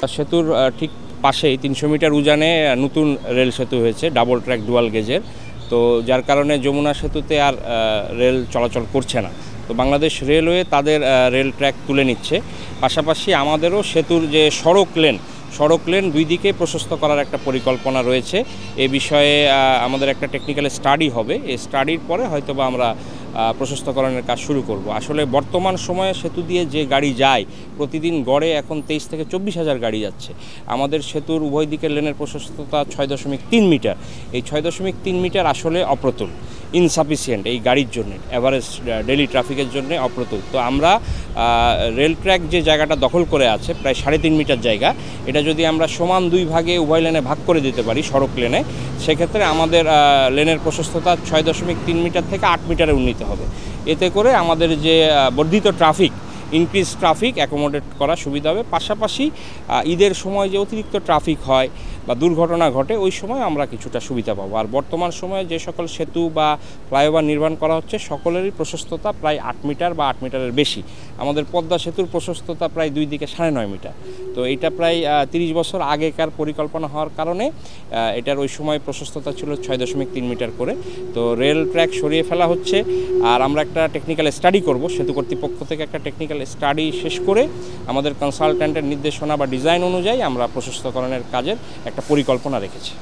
সেতুর ঠিক পাশেই ৩০০ মিটার উজানে নতুন রেল সেতু হয়েছে, ডাবল ট্র্যাক ডুয়াল গেজের। তো যার কারণে যমুনা সেতুতে আর রেল চলাচল করছে না। তো বাংলাদেশ রেলওয়ে তাদের রেল ট্র্যাক তুলে নিচ্ছে। পাশাপাশি আমাদেরও সেতুর যে সড়ক লেন দুই দিকে প্রশস্ত করার একটা পরিকল্পনা রয়েছে। এ বিষয়ে আমাদের একটা টেকনিক্যাল স্টাডি হবে। এই স্টাডির পরে হয়তোবা আমরা প্রশস্তকরণের কাজ শুরু করব। আসলে বর্তমান সময়ে সেতু দিয়ে যে গাড়ি যায় প্রতিদিন গড়ে এখন 23 থেকে 24,000 গাড়ি যাচ্ছে। আমাদের সেতুর উভয় দিকের লেনের প্রশস্ততা 6.3 মিটার। এই 6.3 মিটার আসলে অপ্রতুল, ইনসাফিসিয়েন্ট এই গাড়ির জন্য, অ্যাভারেজ ডেলি ট্রাফিকের জন্য অপ্রতুল। তো আমরা রেল ট্র্যাক যে জায়গাটা দখল করে আছে প্রায় 3.5 মিটার জায়গা, এটা যদি আমরা সমান দুই ভাগে উভয় লেনে ভাগ করে দিতে পারি সড়ক লেনে, সেক্ষেত্রে আমাদের লেনের প্রশস্ততা 6.3 মিটার থেকে 8 মিটারে উন্নীত হবে। এতে করে আমাদের যে বর্ধিত ট্রাফিক, ইনক্রিজ ট্রাফিক অ্যাকোমোডেট করা সুবিধা হবে। পাশাপাশি ঈদের সময় যে অতিরিক্ত ট্রাফিক হয় বা দুর্ঘটনা ঘটে ওই সময় আমরা কিছুটা সুবিধা পাবো। আর বর্তমান সময়ে যে সকল সেতু বা ফ্লাইওভার নির্মাণ করা হচ্ছে সকলেরই প্রশস্ততা প্রায় 8 মিটার বা 8 মিটারের বেশি। আমাদের পদ্মা সেতুর প্রশস্ততা প্রায় দুই দিকে 9.5 মিটার। তো এটা প্রায় 30 বছর আগেকার পরিকল্পনা হওয়ার কারণে এটার ওই সময় প্রশস্ততা ছিল 6.3 মিটার করে। তো রেল ট্র্যাক সরিয়ে ফেলা হচ্ছে। আর আমরা একটা টেকনিক্যাল স্টাডি করব, সেতু কর্তৃপক্ষ থেকে একটা টেকনিক্যাল স্টাডি শেষ করে আমাদের কনসালট্যান্টের নির্দেশনা বা ডিজাইন অনুযায়ী আমরা প্রশস্তকরণের কাজের একটা পরিকল্পনা রেখেছি।